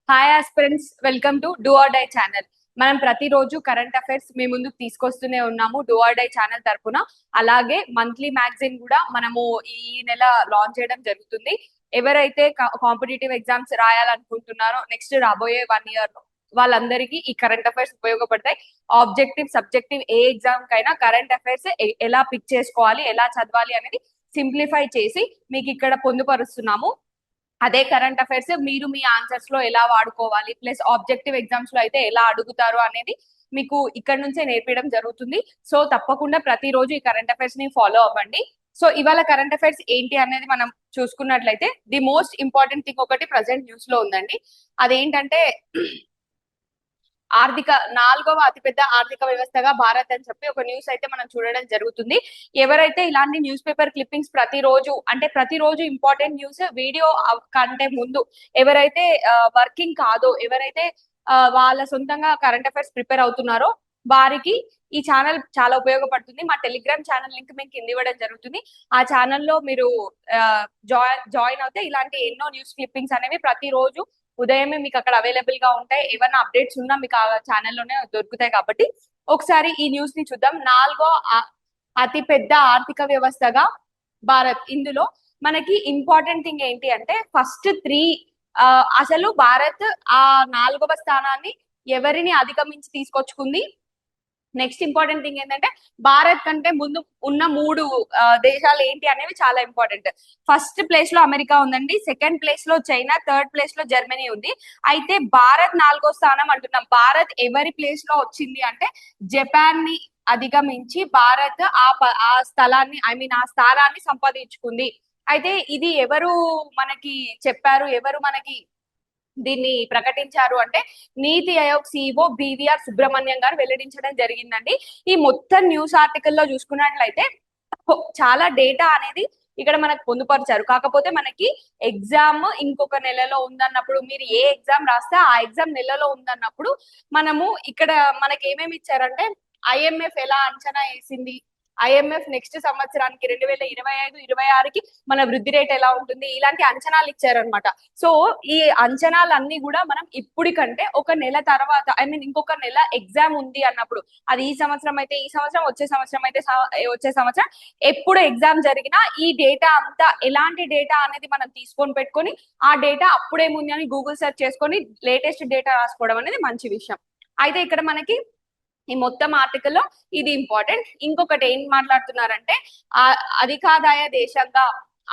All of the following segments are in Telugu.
Hi aspirants, welcome to do or die channel. మనం ప్రతిరోజు కరెంట్ అఫైర్స్ మీ ముందుకు తీసుకొస్తూనే ఉన్నాము డూ ఆర్ డై ఛానల్ తరపున. అలాగే మంత్లీ మ్యాగజైన్ కూడా మనము ఈ నెల లాంచ్ చేయడం జరుగుతుంది. ఎవరైతే కాంపిటేటివ్ ఎగ్జామ్స్ రాయాలనుకుంటున్నారో నెక్స్ట్ రాబోయే 1 year లో వాళ్ళందరికీ ఈ కరెంట్ అఫైర్స్ ఉపయోగపడతాయి. ఆబ్జెక్టివ్ సబ్జెక్టివ్ ఏ ఎగ్జామ్ కైనా కరెంట్ అఫైర్స్ ఎలా పిక్ చేసుకోవాలి, ఎలా చదవాలి అనేది సింప్లిఫై చేసి మీకు ఇక్కడ పొందుపరుస్తున్నాము. అదే కరెంట్ అఫైర్స్ మీరు మీ ఆన్సర్స్ లో ఎలా వాడుకోవాలి, ప్లస్ ఆబ్జెక్టివ్ ఎగ్జామ్స్ లో అయితే ఎలా అడుగుతారు అనేది మీకు ఇక్కడ నుంచే నేర్పించడం జరుగుతుంది. సో తప్పకుండా ప్రతిరోజు ఈ కరెంట్ అఫైర్స్ ని ఫాలో అవ్వండి. సో ఇవాళ కరెంట్ అఫైర్స్ ఏంటి అనేది మనం చూసుకున్నట్లయితే ది మోస్ట్ ఇంపార్టెంట్ థింగ్ ఒకటి ప్రజెంట్ న్యూస్ లో ఉందండి. అదేంటంటే నాలుగవ అతిపెద్ద ఆర్థిక వ్యవస్థగా భారత్ అని చెప్పి ఒక న్యూస్ అయితే మనం చూడడం జరుగుతుంది. ఎవరైతే ఇలాంటి న్యూస్ పేపర్ క్లిప్పింగ్స్ ప్రతిరోజు ఇంపార్టెంట్ న్యూస్ వీడియో కంటే ముందు ఎవరైతే వర్కింగ్ కాదో, ఎవరైతే వాళ్ళ సొంతంగా కరెంట్ అఫైర్స్ ప్రిపేర్ అవుతున్నారో వారికి ఈ ఛానల్ చాలా ఉపయోగపడుతుంది. మా టెలిగ్రామ్ ఛానల్ లింక్ మీకు కింద ఇవ్వడం జరుగుతుంది. ఆ ఛానల్లో మీరు జాయిన్ అవుతే ఇలాంటి ఎన్నో న్యూస్ క్లిప్పింగ్స్ అనేవి ప్రతిరోజు ఉదయమే మీకు అక్కడ అవైలబుల్ గా ఉంటాయి. ఏమైనా అప్డేట్స్ ఉన్నా మీకు ఆ ఛానల్లోనే దొరుకుతాయి. కాబట్టి ఒకసారి ఈ న్యూస్ ని చూద్దాం. నాలుగో అతి పెద్ద ఆర్థిక వ్యవస్థగా భారత్. ఇందులో మనకి ఇంపార్టెంట్ థింగ్ ఏంటి అంటే ఫస్ట్ 3 అసలు భారత్ ఆ 4వ స్థానాన్ని ఎవరిని అధిగమించి తీసుకొచ్చుకుంది. నెక్స్ట్ ఇంపార్టెంట్ థింగ్ ఏంటంటే భారత్ కంటే ముందు ఉన్న 3 దేశాలు ఏంటి అనేవి చాలా ఇంపార్టెంట్. ఫస్ట్ ప్లేస్ లో అమెరికా ఉందండి, సెకండ్ ప్లేస్ లో చైనా, థర్డ్ ప్లేస్ లో జర్మనీ ఉంది. అయితే భారత్ 4వ స్థానం అంటున్నాం. భారత్ ఎవరి ప్లేస్ లో వచ్చింది అంటే జపాన్ ని అధిగమించి భారత్ ఆ స్థలాన్ని ఆ స్థానాన్ని సంపాదించుకుంది. అయితే ఇది ఎవరు మనకి చెప్పారు, ఎవరు మనకి దీన్ని ప్రకటించారు అంటే నీతి ఆయోగ్ సిఇఓ బివిఆర్ సుబ్రహ్మణ్యం గారు వెల్లడించడం జరిగిందండి. ఈ మొత్తం న్యూస్ ఆర్టికల్లో చూసుకున్నట్లయితే చాలా డేటా అనేది ఇక్కడ మనకు పొందుపరిచారు. కాకపోతే మనకి ఎగ్జామ్ ఇంకొక నెలలో ఉందన్నప్పుడు, మీరు ఏ ఎగ్జామ్ రాస్తే ఆ ఎగ్జామ్ నెలలో ఉందన్నప్పుడు మనము ఇక్కడ మనకి ఏమేమి ఇచ్చారంటే ఐఎంఎఫ్ ఎలా అంచనా వేసింది, ఐఎంఎఫ్ నెక్స్ట్ సంవత్సరానికి 2025-26కి మన వృద్ధి రేట్ ఎలా ఉంటుంది, ఇలాంటి అంచనాలు ఇచ్చారనమాట. సో ఈ అంచనాలన్నీ కూడా మనం ఇప్పుడు కంటే ఒక నెల తర్వాత ఇంకొక నెల ఎగ్జామ్ ఉంది అన్నప్పుడు, అది ఈ సంవత్సరం అయితే ఈ సంవత్సరం, వచ్చే సంవత్సరం అయితే వచ్చే సంవత్సరం, ఎప్పుడు ఎగ్జామ్ జరిగినా ఈ డేటా అంతా ఎలాంటి డేటా అనేది మనం తీసుకొని పెట్టుకొని ఆ డేటా అప్పుడేముంది అని గూగుల్ సెర్చ్ చేసుకొని లేటెస్ట్ డేటా రాసుకోవడం అనేది మంచి విషయం. అయితే ఇక్కడ మనకి ఈ మొత్తం ఆర్టికల్లో ఇది ఇంపార్టెంట్. ఇంకొకటి ఏం మాట్లాడుతున్నారంటే అధికాదాయ దేశంగా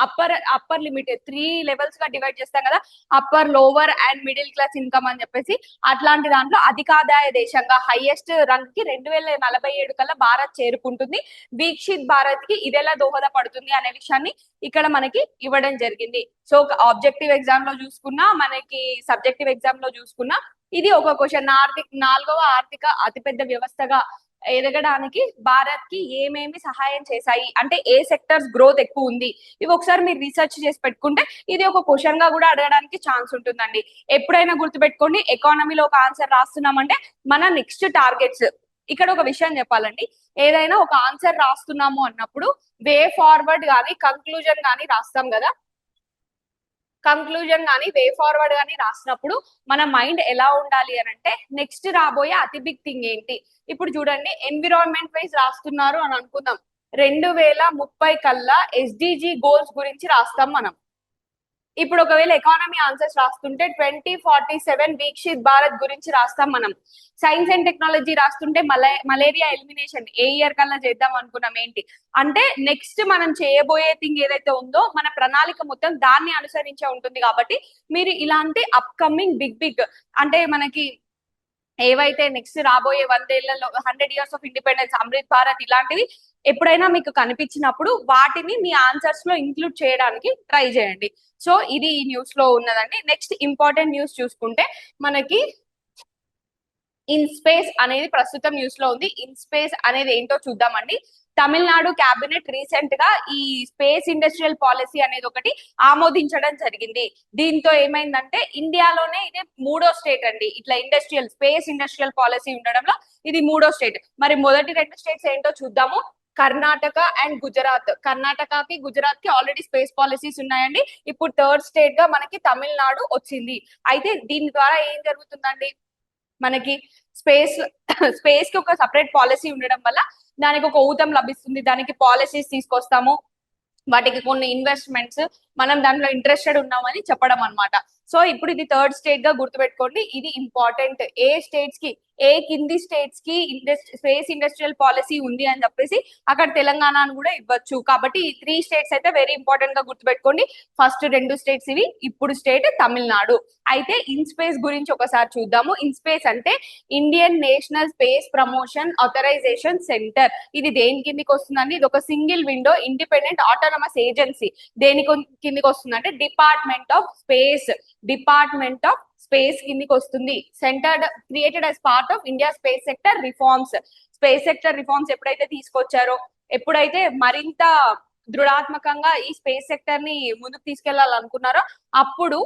అప్పర్ లిమిట్ 3 levels గా డివైడ్ చేస్తాం కదా, upper, lower and middle class income అని చెప్పేసి. అట్లాంటి దాంట్లో అధికాదాయ దేశంగా హైయెస్ట్ రంగ్ కి 2047 కల్లా భారత్ చేరుకుంటుంది. వీక్షిత్ భారత్ కి ఇదెలా దోహదపడుతుంది అనే విషయాన్ని ఇక్కడ మనకి ఇవ్వడం జరిగింది. సో ఆబ్జెక్టివ్ ఎగ్జామ్ లో చూసుకున్నా, మనకి సబ్జెక్టివ్ ఎగ్జామ్ లో చూసుకున్నా ఇది ఒక క్వశ్చన్. 4వ ఆర్థిక అతిపెద్ద వ్యవస్థగా ఎదగడానికి భారత్ కి ఏమేమి సహాయం చేశాయి అంటే ఏ సెక్టర్స్ గ్రోత్ ఎక్కువ ఉంది, ఇవి ఒకసారి మీరు రీసెర్చ్ చేసి పెట్టుకుంటే ఇది ఒక క్వశ్చన్ గా కూడా అడగడానికి ఛాన్స్ ఉంటుందండి. ఎప్పుడైనా గుర్తుపెట్టుకోండి, ఎకానమీలో ఒక ఆన్సర్ రాస్తున్నామంటే మన నెక్స్ట్ టార్గెట్స్. ఇక్కడ ఒక విషయం చెప్పాలండి, ఏదైనా ఒక ఆన్సర్ రాస్తున్నాము అన్నప్పుడు వే ఫార్వర్డ్ కానీ కంక్లూజన్ కానీ రాస్తాం కదా. కంక్లూజన్ కానీ వే ఫార్వర్డ్ కానీ రాసినప్పుడు మన మైండ్ ఎలా ఉండాలి అని అంటే నెక్స్ట్ రాబోయే అతి బిగ్ థింగ్ ఏంటి. ఇప్పుడు చూడండి, ఎన్విరాన్మెంట్ వైజ్ రాస్తున్నారు అని అనుకుందాం, 2030 కల్లా ఎస్డిజి గోల్స్ గురించి రాస్తాం మనం. ఇప్పుడు ఒకవేళ ఎకానమీ ఆన్సర్స్ రాస్తుంటే 2047 వీక్షిత్ భారత్ గురించి రాస్తాం మనం. సైన్స్ అండ్ టెక్నాలజీ రాస్తుంటే మలేరియా ఎలిమినేషన్ ఏ ఇయర్ కల్లా చేద్దాం అనుకున్నాం ఏంటి అంటే నెక్స్ట్ మనం చేయబోయే థింగ్ ఏదైతే ఉందో మన ప్రణాళిక మొత్తం దాన్ని అనుసరించే ఉంటుంది. కాబట్టి మీరు ఇలాంటి అప్కమింగ్ బిగ్ అంటే మనకి ఏవైతే నెక్స్ట్ రాబోయే 100 ఏళ్లలో 100 years of independence, Amrit Bharat, ఇలాంటివి ఎప్పుడైనా మీకు కనిపించినప్పుడు వాటిని మీ ఆన్సర్స్ లో ఇంక్లూడ్ చేయడానికి ట్రై చేయండి. సో ఇది ఈ న్యూస్ లో ఉన్నదండి. నెక్స్ట్ ఇంపార్టెంట్ న్యూస్ చూసుకుంటే మనకి ఇన్ స్పేస్ అనేది ప్రస్తుతం న్యూస్ లో ఉంది. ఇన్ స్పేస్ అనేది ఏంటో చూద్దామండి. తమిళనాడు క్యాబినెట్ రీసెంట్ గా ఈ స్పేస్ ఇండస్ట్రియల్ పాలసీ అనేది ఒకటి ఆమోదించడం జరిగింది. దీంతో ఏమైందంటే ఇండియాలోనే ఇది 3వ స్టేట్ అండి ఇట్లా స్పేస్ ఇండస్ట్రియల్ పాలసీ ఉండడంలో ఇది 3వ స్టేట్. మరి మొదటి 2 స్టేట్స్ ఏంటో చూద్దాము. కర్ణాటక అండ్ గుజరాత్. కర్ణాటకకి గుజరాత్ కి ఆల్రెడీ స్పేస్ పాలసీస్ ఉన్నాయండి. ఇప్పుడు థర్డ్ స్టేట్ గా మనకి తమిళనాడు వచ్చింది. అయితే దీని ద్వారా ఏం జరుగుతుందండి, మనకి స్పేస్ స్పేస్ కి ఒక సపరేట్ పాలసీ ఉండడం వల్ల దానికి ఒక ఊతం లభిస్తుంది. దానికి పాలసీస్ తీసుకొస్తాము, వాటికి కొన్ని ఇన్వెస్ట్మెంట్స్, మనం దాంట్లో ఇంట్రెస్టెడ్ ఉన్నామని చెప్పడం అనమాట. సో ఇప్పుడు ఇది థర్డ్ స్టేట్ గా గుర్తుపెట్టుకోండి. ఇది ఇంపార్టెంట్. ఏ స్టేట్స్ కి, ఏ కింది స్టేట్స్ కి స్పేస్ ఇండస్ట్రియల్ పాలసీ ఉంది అని చెప్పేసి అక్కడ తెలంగాణను కూడా ఇవ్వచ్చు. కాబట్టి ఈ 3 స్టేట్స్ అయితే వెరీ ఇంపార్టెంట్ గా గుర్తుపెట్టుకోండి. ఫస్ట్ 2 స్టేట్స్ ఇవి, ఇప్పుడు స్టేట్ తమిళనాడు. అయితే ఇన్ స్పేస్ గురించి ఒకసారి చూద్దాము. ఇన్ స్పేస్ అంటే Indian national space promotion authorisation centre. ఇది దేని కిందికి వస్తుందండి? ఇది ఒక single window independent autonomous agency. దేని కిందికి వస్తుందంటే department of space. Department of space కిందికి వస్తుంది. Centred created as part of India space sector reforms. Space sector reforms ఎప్పుడైతే తీసుకొచ్చారో, ఎప్పుడైతే మరింత దృఢాత్మకంగా ఈ స్పేస్ సెక్టర్ ని ముందుకు తీసుకెళ్లాలనుకున్నారో అప్పుడు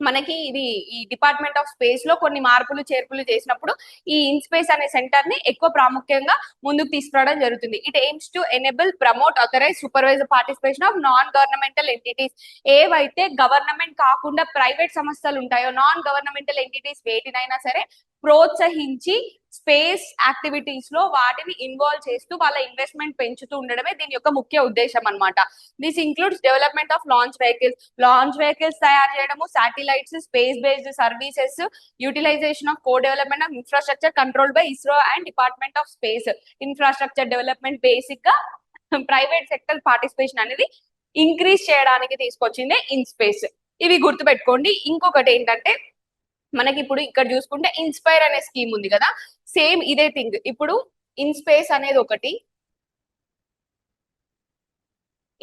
మనకి ఇది ఈ డిపార్ట్మెంట్ ఆఫ్ స్పేస్ లో కొన్ని మార్పులు చేర్పులు చేసినప్పుడు ఈ ఇన్ స్పేస్ అనే సెంటర్ ని ఎక్కువ ప్రాముఖ్యంగా ముందుకు తీసుకురావడం జరుగుతుంది. It aims to enable, promote, authorise, supervise participation of non governmental entities. ఏవైతే గవర్నమెంట్ కాకుండా ప్రైవేట్ సంస్థలు ఉంటాయో, నాన్ గవర్నమెంటల్ ఎంటిటీస్ వేటినైనా సరే ప్రోత్సహించి స్పేస్ యాక్టివిటీస్ లో వాటిని ఇన్వాల్వ్ చేస్తూ వాళ్ళ ఇన్వెస్ట్మెంట్ పెంచుతూ ఉండడమే దీని యొక్క ముఖ్య ఉద్దేశం అనమాట. This includes development of launch vehicles. Launch vehicles తయారు చేయడము, satellites, space based services, utilisation of co development of infrastructure controlled by ISRO and department of space. Infrastructure development basic గా ప్రైవేట్ సెక్టర్ పార్టిసిపేషన్ అనేది ఇంక్రీజ్ చేయడానికి తీసుకొచ్చిందే ఇన్ స్పేస్. ఇవి గుర్తుపెట్టుకోండి. ఇంకొకటి ఏంటంటే మనకి ఇప్పుడు ఇక్కడ చూసుకుంటే ఇన్స్పైర్ అనే స్కీమ్ ఉంది కదా, సేమ్ ఇదే థింగ్. ఇప్పుడు ఇన్ స్పేస్ అనేది ఒకటి,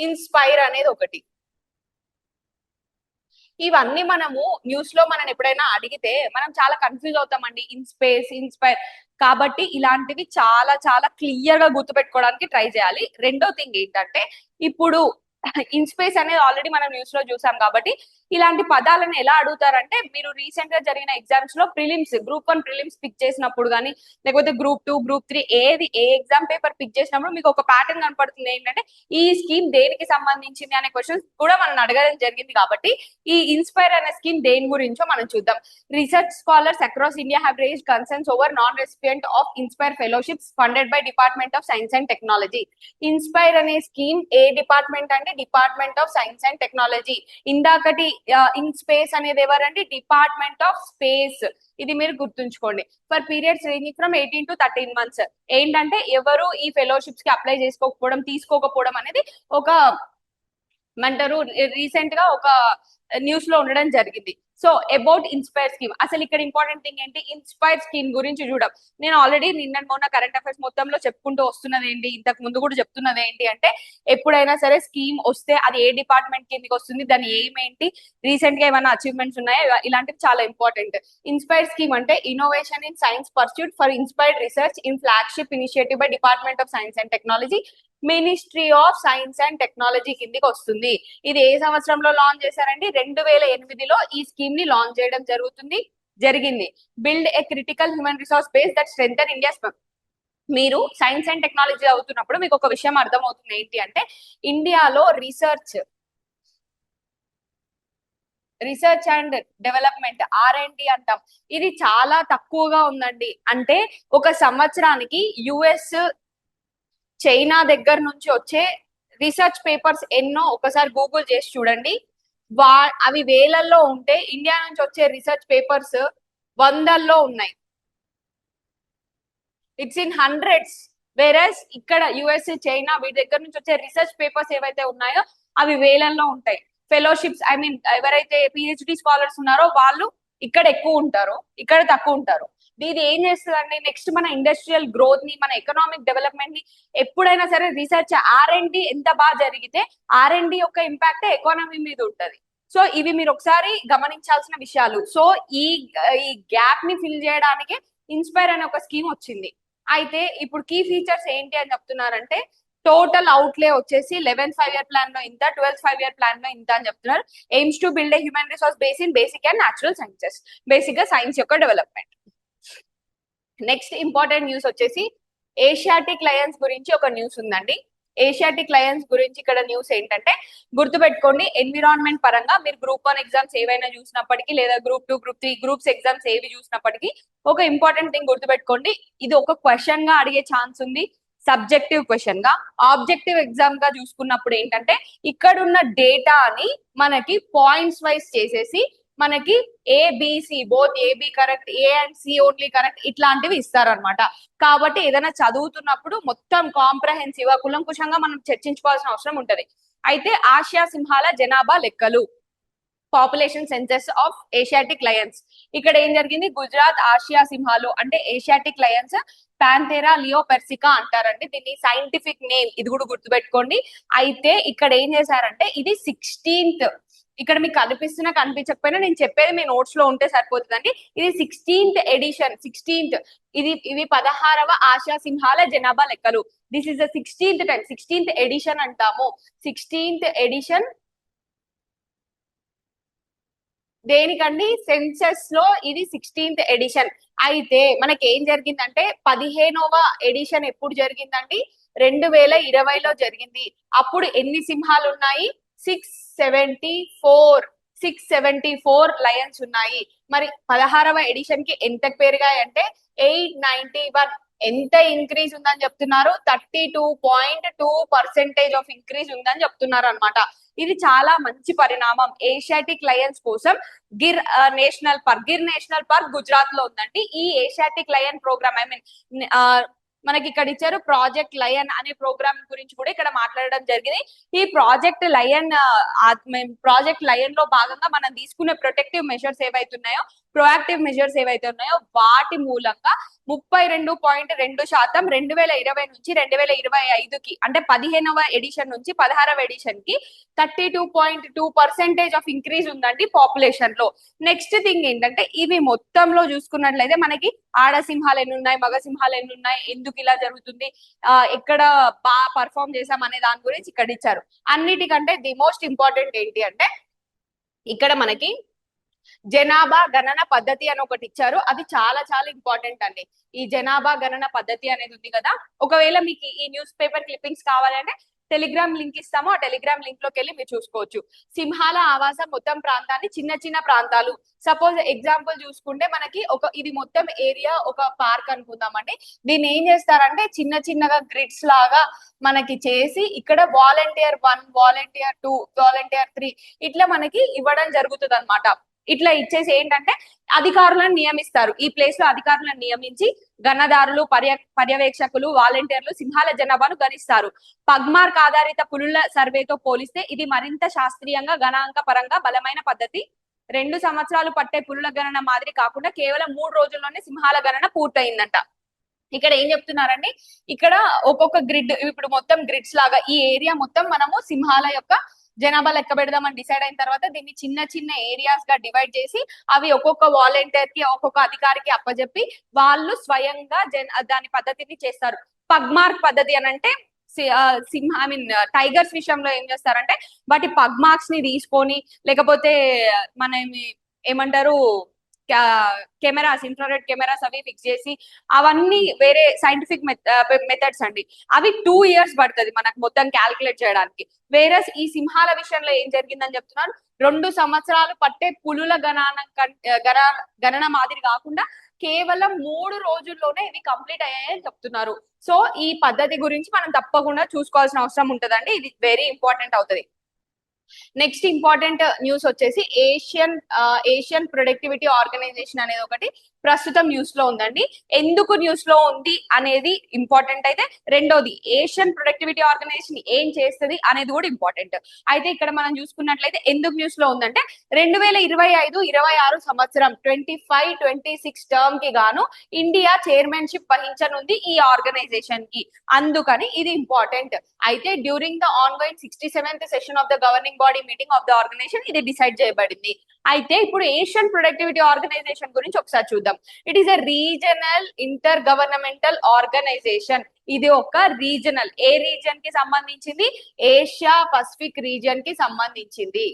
ఇన్స్పైర్ అనేది ఒకటి. ఇవన్నీ మనము న్యూస్ లో మనం ఎప్పుడైనా అడిగితే మనం చాలా కన్ఫ్యూజ్ అవుతామండి. In space, inspire. కాబట్టి ఇలాంటివి చాలా చాలా క్లియర్ గా గుర్తుపెట్టుకోవడానికి ట్రై చేయాలి. రెండో థింగ్ ఏంటంటే, ఇప్పుడు ఇన్ స్పేస్ అనేది ఆల్రెడీ మనం న్యూస్ లో చూసాం కాబట్టి ఇలాంటి పదాలను ఎలా అడుగుతారంటే, మీరు రీసెంట్ గా జరిగిన ఎగ్జామ్స్ లో ప్రిలిమ్స్, గ్రూప్ 1 ప్రిలిమ్స్ పిక్ చేసినప్పుడు కానీ, లేకపోతే గ్రూప్ 2, గ్రూప్ 3 ఏ ఎగ్జామ్ పేపర్ పిక్ చేసినప్పుడు మీకు ఒక ప్యాటర్న్ కనపడుతుంది. ఏంటంటే ఈ స్కీమ్ దేనికి సంబంధించింది అనే క్వశ్చన్స్ కూడా మనం అడగడం జరిగింది. కాబట్టి ఈ ఇన్స్పైర్ అనే స్కీమ్ దేని గురించో మనం చూద్దాం. Research scholars across India have raised concerns over non recipient of inspire fellowships funded by department of science and technology. Inspire అనే స్కీమ్ ఏ డిపార్ట్మెంట్ అంటే department of science and technology. ఇందాకటి ఇన్ స్పేస్ అనేది ఎవరండి? Department of space. ఇది మీరు గుర్తుంచుకోండి. For periods ranging from 18 to 13 months. ఏంటంటే ఎవరు ఈ ఫెలోషిప్స్ కి అప్లై చేసుకోకపోవడం, తీసుకోకపోవడం అనేది ఒక ఏమంటారు, రీసెంట్ గా ఒక న్యూస్ లో ఉండడం జరిగింది. సో అబౌట్ ఇన్స్పైర్ స్కీమ్, అసలు ఇక్కడ ఇంపార్టెంట్ థింగ్ ఏంటి? ఇన్స్పైర్ స్కీమ్ గురించి చూడం. నేను ఆల్రెడీ నిన్న మొన్న కరెంట్ అఫైర్స్ మొత్తంలో చెప్పుకుంటూ వస్తున్నది ఏంటి, ఇంతకు ముందు కూడా చెప్తున్నది ఏంటి అంటే, ఎప్పుడైనా సరే స్కీమ్ వస్తే అది ఏ డిపార్ట్మెంట్ కిందకి వస్తుంది, దాని ఎయిమ్ ఏంటి, రీసెంట్ గా ఏమైనా అచీవ్మెంట్స్ ఉన్నాయా, ఇలాంటివి చాలా ఇంపార్టెంట్. ఇన్స్పైర్ స్కీమ్ అంటే innovation in science pursuit for inspired research in flagship initiative by department of science and technology, ministry of science and technology కిందికి వస్తుంది. ఇది ఏ సంవత్సరంలో లాంచ్ చేశారండి? 2008లో ఈ స్కీమ్ ని లాంచ్ చేయడం జరిగింది. Build a critical human resource base that strengthen India. మీరు సైన్స్ అండ్ టెక్నాలజీ అవుతున్నప్పుడు మీకు ఒక విషయం అర్థమవుతుంది. ఏంటి అంటే, ఇండియాలో రీసెర్చ్ అండ్ డెవలప్మెంట్, R&D అంటాం, ఇది చాలా తక్కువగా ఉందండి. అంటే ఒక సంవత్సరానికి యుఎస్, చైనా దగ్గర నుంచి వచ్చే రీసెర్చ్ పేపర్స్ ఎన్నో ఒకసారి గూగుల్ చేసి చూడండి. అవి వేలల్లో ఉంటే ఇండియా నుంచి వచ్చే రీసెర్చ్ పేపర్స్ వందల్లో ఉన్నాయి. It's in hundreds. వేరస్ ఇక్కడ యుఎస్, చైనా వీటి దగ్గర నుంచి వచ్చే రీసెర్చ్ పేపర్స్ ఏవైతే ఉన్నాయో అవి వేలల్లో ఉంటాయి. ఫెలోషిప్స్, ఐ మీన్ ఎవరైతే పిహెచ్డి స్కాలర్స్ ఉన్నారో వాళ్ళు ఇక్కడ ఎక్కువ ఉంటారు, ఇక్కడ తక్కువ ఉంటారు. ఇది ఏం చేస్తుందండి, నెక్స్ట్ మన ఇండస్ట్రియల్ గ్రోత్ ని, మన ఎకనామిక్ డెవలప్మెంట్ ని, ఎప్పుడైనా సరే రీసెర్చ్ R&D ఎంత బాగా జరిగితే R&D యొక్క ఇంపాక్ట్ ఎకానమీ మీద ఉంటది. సో ఇవి మీరు ఒకసారి గమనించాల్సిన విషయాలు. సో ఈ గ్యాప్ ని ఫిల్ చేయడానికి ఇన్స్పైర్ అనే ఒక స్కీమ్ వచ్చింది. అయితే ఇప్పుడు కీ ఫీచర్స్ ఏంటి అని చెప్తున్నారంటే, టోటల్ అవుట్లే వచ్చేసి 11th 5-year ప్లాన్ లో ఇంత, 12th 5-year ప్లాన్ లో ఇంత అని చెప్తున్నారు. AIIMS to build a human resource base in basic and natural sciences. Basic గా సైన్స్ యొక్క డెవలప్మెంట్. నెక్స్ట్ ఇంపార్టెంట్ న్యూస్ వచ్చేసి ఏషియాటిక్ లయన్స్ గురించి ఒక న్యూస్ ఉందండి. ఏషియాటిక్ లయన్స్ గురించి ఇక్కడ న్యూస్ ఏంటంటే, గుర్తుపెట్టుకోండి, ఎన్విరాన్మెంట్ పరంగా మీరు గ్రూప్ 1 ఎగ్జామ్స్ ఏవైనా చూసినప్పటికీ, లేదా గ్రూప్ 2, గ్రూప్ 3 గ్రూప్స్ ఎగ్జామ్స్ ఏవి చూసినప్పటికీ ఒక ఇంపార్టెంట్ థింగ్ గుర్తుపెట్టుకోండి, ఇది ఒక క్వశ్చన్ గా అడిగే ఛాన్స్ ఉంది. సబ్జెక్టివ్ క్వశ్చన్ గా, ఆబ్జెక్టివ్ ఎగ్జామ్ గా చూసుకున్నప్పుడు ఏంటంటే, ఇక్కడున్న డేటాని మనకి పాయింట్స్ వైజ్ చేసేసి మనకి ABC both AB correct, A and C only correct ఇట్లాంటివి ఇస్తారనమాట. కాబట్టి ఏదైనా చదువుతున్నప్పుడు మొత్తం కాంప్రహెన్సివ్ గా కులంకుశంగా మనం చర్చించుకోవాల్సిన అవసరం ఉంటది. అయితే ఆసియా సింహాల జనాభా లెక్కలు, population census of Asiatic Lions. ఇక్కడ ఏం జరిగింది, గుజరాత్ ఆసియా సింహాలు అంటే ఏషియాటిక్ లయన్స్ పాంథెరా లియోపెర్సికా అంటారండి. దీన్ని సైంటిఫిక్ నేమ్ ఇది కూడా గుర్తుపెట్టుకోండి. అయితే ఇక్కడ ఏం చేశారంటే, ఇది 16th, ఇక్కడ మీకు కనిపిస్తున్నా కనిపించకపోయినా నేను చెప్పేది మీ నోట్స్ లో ఉంటే సరిపోతుందండి. ఇది 16th ఎడిషన్, 16th, ఇవి 16వ ఆసియా సింహాల జనాభా లెక్కలు. This is the 16th time, 16th edition అంటాము. 16th ఎడిషన్ దేనికండి, సెన్సెస్ లో ఇది 16th ఎడిషన్. అయితే మనకి ఏం జరిగిందంటే, 15వ ఎడిషన్ ఎప్పుడు జరిగిందండి, 2020లో జరిగింది. అప్పుడు ఎన్ని సింహాలు ఉన్నాయి, 674 లయన్స్ ఉన్నాయి. మరి 16వ ఎడిషన్ కి ఎంత పెరిగాయంటే 891. ఎంత ఇంక్రీజ్ ఉందని చెప్తున్నారు, 32.2% ఆఫ్ ఇంక్రీజ్ ఉందని చెప్తున్నారు అనమాట. ఇది చాలా మంచి పరిణామం ఏషియాటిక్ లయన్స్ కోసం. గిర్ నేషనల్ పార్క్ గుజరాత్ లో ఉందండి. ఈ Asiatic lion programme, I mean మనకి ఇక్కడ ఇచ్చారు ప్రాజెక్ట్ లయన్ అనే ప్రోగ్రామ్ గురించి కూడా ఇక్కడ మాట్లాడడం జరిగింది. ఈ ప్రాజెక్ట్ లయన్ లో భాగంగా మనం తీసుకునే ప్రొటెక్టివ్ మెజర్స్ ఏవైతే ఉన్నాయో, ప్రొయాక్టివ్ మెజర్స్ ఏవైతే ఉన్నాయో, వాటి మూలంగా 32.2% 2020 నుంచి 2025కి, అంటే 15వ ఎడిషన్ నుంచి 16వ ఎడిషన్ కి 32.2% ఆఫ్ ఇంక్రీజ్ ఉందండి పాపులేషన్ లో. నెక్స్ట్ థింగ్ ఏంటంటే, ఇవి మొత్తంలో చూసుకున్నట్లయితే మనకి ఆడ సింహాలు ఎన్ని ఉన్నాయి, మగ సింహాలు ఎన్ని ఉన్నాయి, ఎందుకు ఇలా జరుగుతుంది, ఎక్కడ బాగా పర్ఫామ్ చేసాం అనే దాని గురించి ఇక్కడ ఇచ్చారు. అన్నిటికంటే ది మోస్ట్ ఇంపార్టెంట్ ఏంటి అంటే, ఇక్కడ మనకి జనాభా గణన పద్ధతి అని ఒకటి ఇచ్చారు. అది చాలా చాలా ఇంపార్టెంట్ అండి. ఈ జనాభా గణన పద్ధతి అనేది ఉంది కదా, ఒకవేళ మీకు ఈ న్యూస్ పేపర్ క్లిప్పింగ్స్ కావాలంటే టెలిగ్రామ్ లింక్ ఇస్తాము, ఆ టెలిగ్రామ్ లింక్ లోకి వెళ్ళి మీరు చూసుకోవచ్చు. సింహాల ఆవాసం మొత్తం ప్రాంతాన్ని చిన్న చిన్న ప్రాంతాలు, సపోజ్ ఎగ్జాంపుల్ చూసుకుంటే మనకి ఇది మొత్తం ఏరియా ఒక పార్క్ అనుకుందామండి. దీన్ని ఏం చేస్తారంటే చిన్న చిన్నగా గ్రిడ్స్ లాగా మనకి చేసి ఇక్కడ వాలంటీర్ 1, వాలంటీర్ 2, వాలంటీర్ 3 ఇట్లా మనకి ఇవ్వడం జరుగుతుంది అనమాట. ఇట్లా ఇచ్చేసి ఏంటంటే అధికారులను నియమిస్తారు. ఈ ప్లేస్ లో అధికారులను నియమించి గణదారులు, పర్యవేక్షకులు, వాలంటీర్లు సింహాల జనాభాను గణిస్తారు. పగ్మార్క్ ఆధారిత పులుల సర్వేతో పోలిస్తే ఇది మరింత శాస్త్రీయంగా గణాంక పరంగా బలమైన పద్ధతి. 2 సంవత్సరాలు పట్టే పులుల గణన మాదిరి కాకుండా కేవలం 3 రోజుల్లోనే సింహాల గణన పూర్తయిందంట. ఇక్కడ ఏం చెప్తున్నారండి, ఇక్కడ ఒక్కొక్క గ్రిడ్, ఇప్పుడు మొత్తం గ్రిడ్స్ లాగా ఈ ఏరియా మొత్తం మనము సింహాల యొక్క జనాభా లెక్క పెడదామని డిసైడ్ అయిన తర్వాత దీన్ని చిన్న చిన్న ఏరియాస్ గా డివైడ్ చేసి అవి ఒక్కొక్క వాలంటీర్ కి, ఒక్కొక్క అధికారికి అప్పచెప్పి వాళ్ళు స్వయంగా దాని పద్ధతిని చేస్తారు. పగ్మార్క్ పద్ధతి అని అంటే ఐ మీన్ టైగర్స్ విషయంలో ఏం చేస్తారంటే, వాటి పగ్ మార్క్స్ ని తీసుకొని, లేకపోతే మన ఏమంటారు కెమెరాస్, ఇన్ఫ్రారెడ్ కెమెరాస్ అవి ఫిక్స్ చేసి, అవన్నీ వేరే సైంటిఫిక్ మెథడ్స్ అండి. అవి 2 years పడుతుంది మనకు మొత్తం క్యాల్కులేట్ చేయడానికి. వేరే ఈ సింహాల విషయంలో ఏం జరిగిందని చెప్తున్నాను, 2 సంవత్సరాలు పట్టే పులుల గణన మాదిరి కాకుండా కేవలం 3 రోజుల్లోనే ఇవి కంప్లీట్ అయ్యాయని చెప్తున్నారు. సో ఈ పద్ధతి గురించి మనం తప్పకుండా చూసుకోవాల్సిన అవసరం ఉంటుందండి. ఇది వెరీ ఇంపార్టెంట్ అవుతుంది. నెక్స్ట్ ఇంపార్టెంట్ న్యూస్ వచ్చేసి ఏషియన్ ప్రొడక్టివిటీ ఆర్గనైజేషన్ అనేది ఒకటి ప్రస్తుతం న్యూస్ లో ఉందండి. ఎందుకు న్యూస్ లో ఉంది అనేది ఇంపార్టెంట్ అయితే, రెండోది ఏషియన్ ప్రొడక్టివిటీ ఆర్గనైజేషన్ ఏం చేస్తుంది అనేది కూడా ఇంపార్టెంట్. అయితే ఇక్కడ మనం చూసుకున్నట్లయితే ఎందుకు న్యూస్ లో ఉందంటే, 2025-26 సంవత్సరం 25-26 టర్మ్ కి గాను ఇండియా చైర్మన్షిప్ వహించనుంది ఈ ఆర్గనైజేషన్ కి, అందుకని ఇది ఇంపార్టెంట్. అయితే during the ongoing 67th session of the governing body meeting of the organisation ఇది డిసైడ్ చేయబడింది. అయితే ఇప్పుడు ఏషియన్ ప్రొడక్టివిటీ ఆర్గనైజేషన్ గురించి ఒకసారి చూద్దాం. It is a regional inter governmental organisation. ఇది ఒక రీజనల్, ఏ రీజన్ కి సంబంధించింది, ఏషియా పసిఫిక్ రీజన్ కి సంబంధించింది.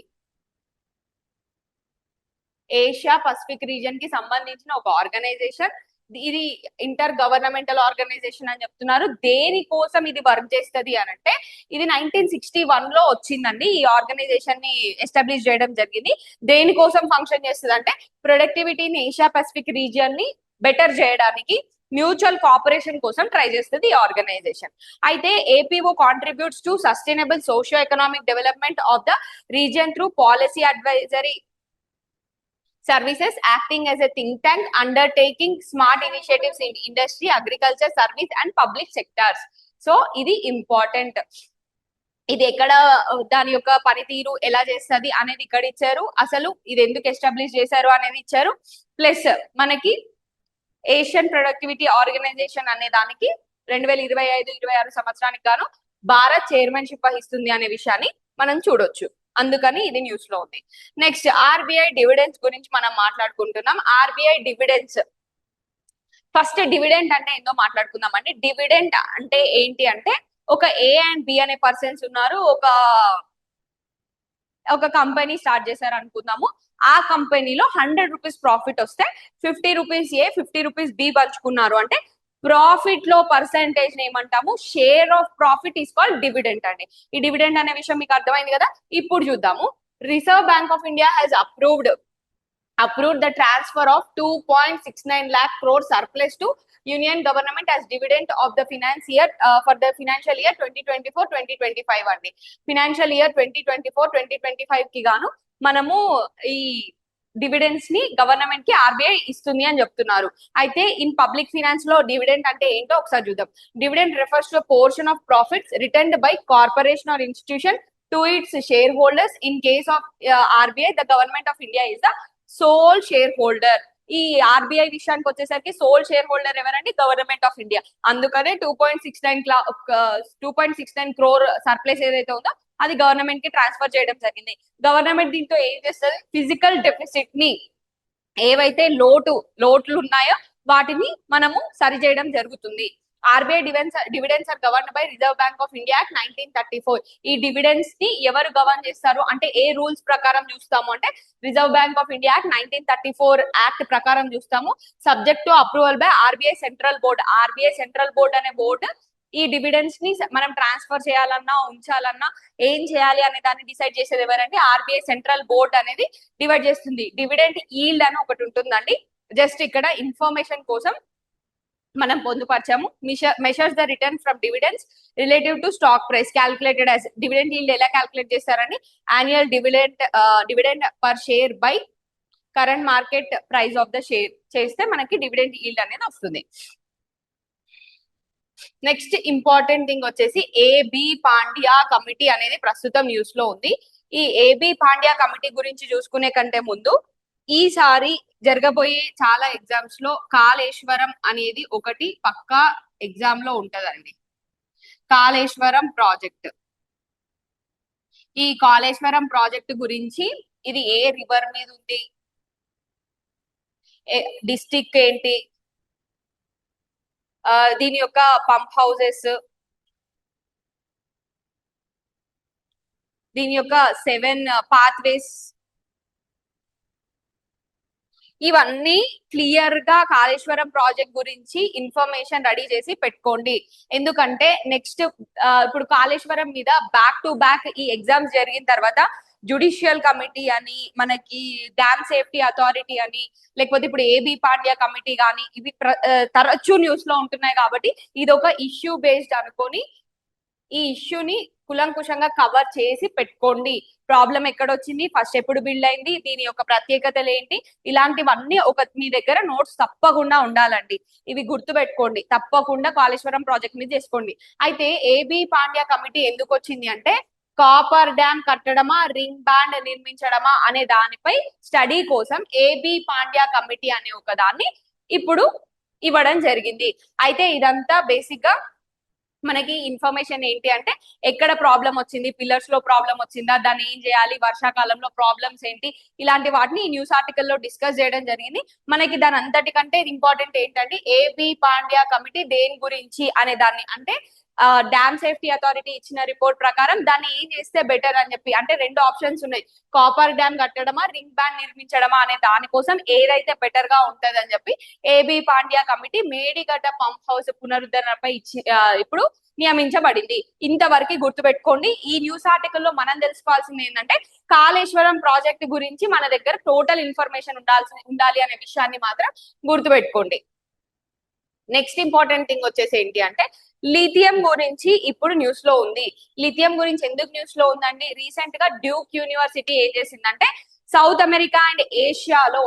ఏషియా పసిఫిక్ రీజన్ కి సంబంధించిన ఒక ఆర్గనైజేషన్. ఇది ఇంటర్ గవర్నమెంటల్ ఆర్గనైజేషన్ అని చెప్తున్నారు. దేనికోసం ఇది వర్క్ చేస్తుంది అని అంటే ఇది 1961 లో వచ్చిందండి. ఈ ఆర్గనైజేషన్ ని ఎస్టాబ్లిష్ చేయడం జరిగింది. దేనికోసం ఫంక్షన్ చేస్తుంది అంటే ప్రొడక్టివిటీని ఏషియా పసిఫిక్ రీజియన్ ని బెటర్ చేయడానికి మ్యూచువల్ కోఆపరేషన్ కోసం ట్రై చేస్తుంది ఈ ఆర్గనైజేషన్. అయితే APO contributes to sustainable socio economic development of the region through policy advisory services, acting as a think tank, undertaking smart initiatives in industry, agriculture, service and public sectors. So ఇది ఇంపార్టెంట్. ఇది ఎక్కడ దాని యొక్క పనితీరు ఎలా చేస్తుంది అనేది ఇక్కడ ఇచ్చారు. అసలు ఇది ఎందుకు ఎస్టాబ్లిష్ చేశారు అనేది ఇచ్చారు. ప్లస్ మనకి ఏషియన్ ప్రొడక్టివిటీ ఆర్గనైజేషన్ అనే దానికి 2025-26 సంవత్సరానికి గాను భారత్ చైర్మన్షిప్ వహిస్తుంది అనే విషయాన్ని మనం చూడొచ్చు. అందుకని ఇది న్యూస్ లో ఉంది. నెక్స్ట్ ఆర్బీఐ డివిడెండ్స్ గురించి మనం మాట్లాడుకుంటున్నాం. ఆర్బీఐ డివిడెండ్స్, ఫస్ట్ డివిడెండ్ అంటే ఏందో మాట్లాడుకుందాం అండి. డివిడెండ్ అంటే ఏంటి అంటే ఒక ఏ అండ్ బి అనే పర్సన్స్ ఉన్నారు. ఒక కంపెనీ స్టార్ట్ చేశారు అనుకుందాము. ఆ కంపెనీలో 100 రూపీస్ ప్రాఫిట్ వస్తే 50 రూపీస్ ఏ 50 రూపీస్ బి పంచుకున్నారు అంటే ప్రాఫిట్ లో పర్సెంటేజ్ ఏమంటాము, share of profit is called dividend అండి. ఈ డివిడెండ్ అనే విషయం మీకు అర్థమైంది కదా. ఇప్పుడు చూద్దాము. Reserve Bank of India has approved the transfer of 2.69 lakh crore surplus to union government as dividend of the finance year for the financial year 2024-2025 అండి. ఫినాన్షియల్ ఇయర్ 2024-2025 కి గాను మనము ఈ డివిడెండ్స్ ని గవర్నమెంట్ కి ఆర్బీఐ ఇస్తుంది అని చెప్తున్నారు. అయితే ఇన్ పబ్లిక్ ఫినాన్స్ లో డివిడెండ్ అంటే ఏంటో ఒకసారి చూద్దాం. Dividend refers to portion of profits returned by corporation or institution to its share holders. In case of RBI the government of India is the sole share holder. ఈ ఆర్బీఐ విషయానికి వచ్చేసరికి సోల్ షేర్ హోల్డర్ ఎవరండి, గవర్నమెంట్ ఆఫ్ ఇండియా. అందుకనే 2.69 క్రోర్ సర్ప్లస్ ఏదైతే ఉందో అది గవర్నమెంట్ కి ట్రాన్స్ఫర్ చేయడం జరిగింది. గవర్నమెంట్ దీంతో ఏం చేస్తుంది, ఫిజికల్ డెఫిసిట్ ని ఏవైతే లోట్లు ఉన్నాయో వాటిని మనము సరి చేయడం జరుగుతుంది. RBI dividends are govern by Reserve Bank of India act 1934. ఈ డివిడెండ్స్ ని ఎవరు గవర్న్ చేస్తారు అంటే ఏ రూల్స్ ప్రకారం చూస్తాము అంటే reserve Bank of India act 1934 act ప్రకారం చూస్తాము. Subject to approval by RBI central board. RBI central board అనే బోర్డు ఈ డివిడెండ్స్ ని మనం ట్రాన్స్ఫర్ చేయాలన్నా ఉంచాలన్నా ఏం చేయాలి అనే దాన్ని డిసైడ్ చేసేది ఎవరంటే ఆర్బీఐ సెంట్రల్ బోర్డ్ అనేది డివైడ్ చేస్తుంది. డివిడెండ్ ఈల్డ్ అని ఒకటి ఉంటుందండి. జస్ట్ ఇక్కడ ఇన్ఫర్మేషన్ కోసం మనం పొందుపరిచాము. Measures the return from dividends relative to stock price calculated as. Dividend yield ఎలా క్యాల్కులేట్ చేస్తారని annual dividend per share by current market price of the share చేస్తే మనకి డివిడెండ్ ఈల్డ్ అనేది వస్తుంది. నెక్స్ట్ ఇంపార్టెంట్ థింగ్ వచ్చేసి ఏబి పాండ్యా కమిటీ అనేది ప్రస్తుతం న్యూస్ లో ఉంది. ఈ ఏబి పాండ్యా కమిటీ గురించి చూసుకునే కంటే ముందు ఈసారి జరగబోయే చాలా ఎగ్జామ్స్ లో కాళేశ్వరం అనేది ఒకటి పక్కా ఎగ్జామ్ లో ఉంటదండి. కాళేశ్వరం ప్రాజెక్ట్. ఈ కాళేశ్వరం ప్రాజెక్ట్ గురించి ఇది ఏ రివర్ మీద ఉంది, డిస్టిక్ ఏంటి, దీని యొక్క పంప్ హౌసెస్, దీని యొక్క 7 పాత్వేస్, ఇవన్నీ క్లియర్ గా కాళేశ్వరం ప్రాజెక్ట్ గురించి ఇన్ఫర్మేషన్ రెడీ చేసి పెట్టుకోండి. ఎందుకంటే నెక్స్ట్ ఇప్పుడు కాళేశ్వరం మీద బ్యాక్ టు బ్యాక్ ఈ ఎగ్జామ్స్ జరిగిన తర్వాత జుడిషియల్ కమిటీ అని, మనకి డ్యామ్ సేఫ్టీ అథారిటీ అని, లేకపోతే ఇప్పుడు ఏబి పాండ్యా కమిటీ కానీ ఇవి తరచూ న్యూస్ లో ఉంటున్నాయి. కాబట్టి ఇది ఒక ఇష్యూ బేస్డ్ అనుకొని ఈ ఇష్యూని కులంకుశంగా కవర్ చేసి పెట్టుకోండి. ప్రాబ్లం ఎక్కడొచ్చింది, ఫస్ట్ ఎప్పుడు బిల్డ్ అయింది, దీని యొక్క ప్రత్యేకతలు ఏంటి, ఇలాంటివన్నీ మీ దగ్గర నోట్స్ తప్పకుండా ఉండాలండి. ఇవి గుర్తు పెట్టుకోండి, తప్పకుండా కాళేశ్వరం ప్రాజెక్ట్ మీద చేసుకోండి. అయితే ఏబి పాండ్యా కమిటీ ఎందుకు వచ్చింది అంటే కాపర్ డ్యామ్ కట్టడమా, రింగ్ బ్యాండ్ నిర్మించడమా అనే దానిపై స్టడీ కోసం ఏబి పాండ్యా కమిటీ అనే ఒక దాన్ని ఇప్పుడు ఇవ్వడం జరిగింది. అయితే ఇదంతా బేసిక్ గా మనకి ఇన్ఫర్మేషన్ ఏంటి అంటే ఎక్కడ ప్రాబ్లం వచ్చింది, పిల్లర్స్ లో ప్రాబ్లం వచ్చిందా, దాన్ని ఏం చేయాలి, వర్షాకాలంలో ప్రాబ్లమ్స్ ఏంటి, ఇలాంటి వాటిని ఈ న్యూస్ ఆర్టికల్ లో డిస్కస్ చేయడం జరిగింది. మనకి దాని అంతటికంటే ఇంపార్టెంట్ ఏంటంటే ఏబి పాండ్యా కమిటీ దేని గురించి అనే దాన్ని అంటే డ్యామ్ సేఫ్టీ అథారిటీ ఇచ్చిన రిపోర్ట్ ప్రకారం దాన్ని ఏం చేస్తే బెటర్ అని చెప్పి, అంటే రెండు ఆప్షన్స్ ఉన్నాయి, కాపర్ డ్యామ్ కట్టడమా రింగ్ బ్యాండ్ నిర్మించడమా అనే దానికోసం ఏదైతే బెటర్ గా ఉంటది అని చెప్పి A B Pandya committee Medigadda pump house పునరుద్ధరణపై ఇప్పుడు నియమించబడింది. ఇంతవరకు గుర్తుపెట్టుకోండి. ఈ న్యూస్ ఆర్టికల్ లో మనం తెలుసుకోవాల్సింది ఏంటంటే కాళేశ్వరం ప్రాజెక్ట్ గురించి మన దగ్గర టోటల్ ఇన్ఫర్మేషన్ ఉండాలి అనే విషయాన్ని మాత్రం గుర్తుపెట్టుకోండి. నెక్స్ట్ ఇంపార్టెంట్ థింగ్ వచ్చేసి ఏంటి అంటే లిథియం గురించి ఇప్పుడు న్యూస్ లో ఉంది. లిథియం గురించి ఎందుకు న్యూస్ లో ఉందండి? రీసెంట్ గా డ్యూక్ యూనివర్సిటీ ఏం చేసిందంటే సౌత్ అమెరికా అండ్ ఏషియాలో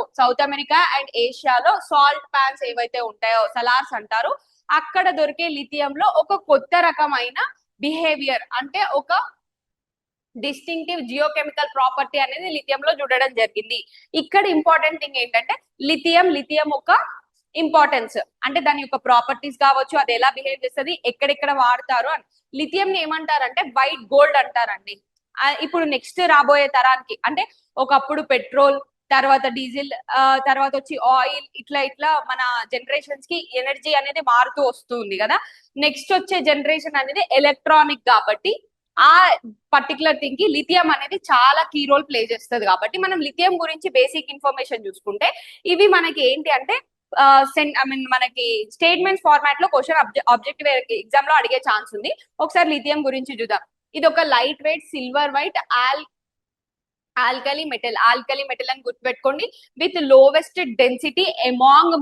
సాల్ట్ ప్యాన్స్ ఏవైతే ఉంటాయో సలార్స్ అంటారు, అక్కడ దొరికే లిథియంలో ఒక కొత్త రకమైన బిహేవియర్ అంటే ఒక డిస్టింక్టివ్ జియోకెమికల్ ప్రాపర్టీ అనేది లిథియంలో చూడడం జరిగింది. ఇక్కడ ఇంపార్టెంట్ థింగ్ ఏంటంటే లిథియం ఒక ఇంపార్టెన్స్ అంటే దాని యొక్క ప్రాపర్టీస్ కావచ్చు, అది ఎలా బిహేవ్ చేస్తుంది, ఎక్కడెక్కడ వాడతారు అని. లిథియం ని ఏమంటారంటే వైట్ గోల్డ్ అంటారండి. ఇప్పుడు నెక్స్ట్ రాబోయే తరానికి అంటే ఒకప్పుడు పెట్రోల్, తర్వాత డీజిల్, తర్వాత వచ్చి ఆయిల్, ఇట్లా మన జనరేషన్స్ కి ఎనర్జీ అనేది మారుతూ వస్తుంది కదా. నెక్స్ట్ వచ్చే జనరేషన్ అనేది ఎలక్ట్రానిక్ కాబట్టి ఆ పర్టికులర్ థింగ్ కి లిథియం అనేది చాలా కీ రోల్ ప్లే చేస్తుంది. కాబట్టి మనం లిథియం గురించి బేసిక్ ఇన్ఫర్మేషన్ చూసుకుంటే ఇవి మనకి ఏంటి అంటే మనకి స్టేట్మెంట్ ఫార్మాట్ లో క్వశ్చన్ ఆబ్జెక్టివ్ ఎగ్జామ్ లో అడిగే ఛాన్స్ ఉంది. ఒకసారి లిథియం గురించి చూద్దాం. ఇది ఒక light weight silver white alkali metal అని గుర్తుపెట్టుకోండి. With lowest density among